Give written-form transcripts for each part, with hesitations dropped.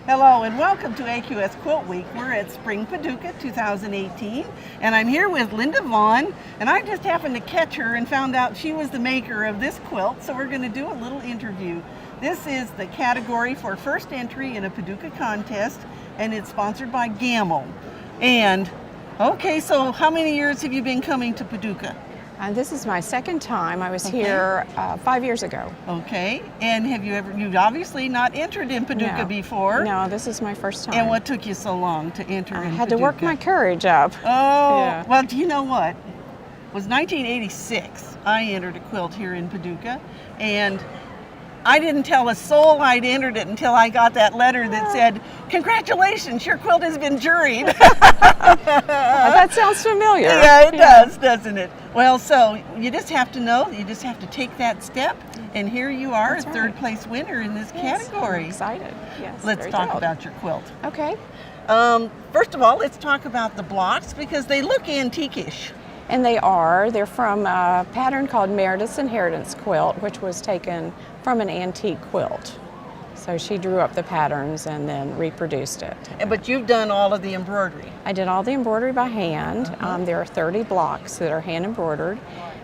Hello and welcome to AQS Quilt Week. We're at Spring Paducah 2018 and I'm here with Linda Vaughan, and I just happened to catch her and found out she was the maker of this quilt, so we're going to do a little interview. This is the category for first entry in a Paducah contest, and it's sponsored by Gamble. And okay, so how many years have you been coming to Paducah? This is my second time. I was here 5 years ago. Okay, and you've obviously not entered in Paducah before. No, this is my first time. And what took you so long to enter in Paducah? I had to work my courage up. Oh, well, do you know what? It was 1986. I entered a quilt here in Paducah, and I didn't tell a soul I'd entered it until I got that letter that said, "Congratulations, your quilt has been juried." That sounds familiar. Yeah, it does, doesn't it? Well, so you just have to know, you just have to take that step, and here you are, a third place winner in this category. I'm excited. Yes. Let's talk about your quilt. Okay. First of all, let's talk about the blocks because they look antique-ish. And they're from a pattern called Meredith's Inheritance Quilt, which was taken from an antique quilt. So she drew up the patterns and then reproduced it. But you've done all of the embroidery. I did all the embroidery by hand. There are 30 blocks that are hand embroidered.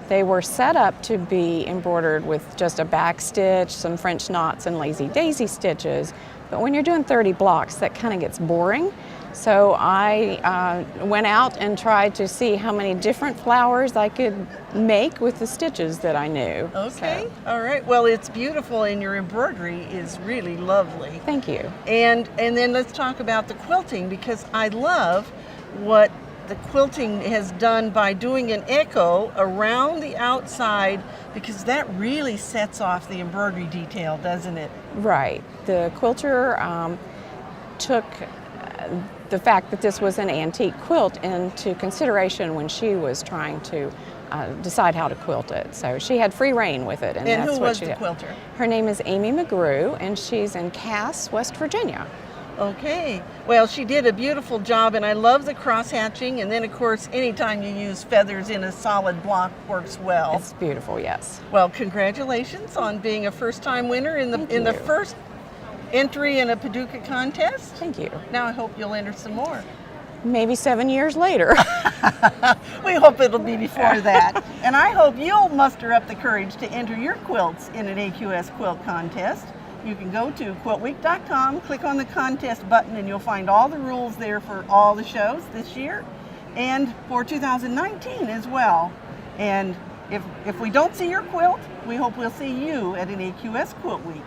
They were set up to be embroidered with just a back stitch, some French knots, and lazy daisy stitches. But when you're doing 30 blocks, that kind of gets boring. So I went out and tried to see how many different flowers I could make with the stitches that I knew. Okay, all right. Well, it's beautiful, and your embroidery is really lovely. Thank you. And then let's talk about the quilting, because I love what the quilting has done by doing an echo around the outside, because that really sets off the embroidery detail, doesn't it? Right. The quilter took the fact that this was an antique quilt into consideration when she was trying to decide how to quilt it. So she had free reign with it, and that's who what was she the did. quilter? Her name is Amy McGrew, and she's in Cass, West Virginia. Okay. Well, she did a beautiful job, and I love the cross-hatching, and then, of course, anytime you use feathers in a solid block works well. It's beautiful, yes. Well, congratulations on being a first-time winner in the first entry in a Paducah contest. Thank you. Now I hope you'll enter some more. Maybe 7 years later. We hope it'll be before that. And I hope you'll muster up the courage to enter your quilts in an AQS quilt contest. You can go to quiltweek.com, click on the contest button, and you'll find all the rules there for all the shows this year and for 2019 as well. And if we don't see your quilt, we hope we'll see you at an AQS Quilt Week.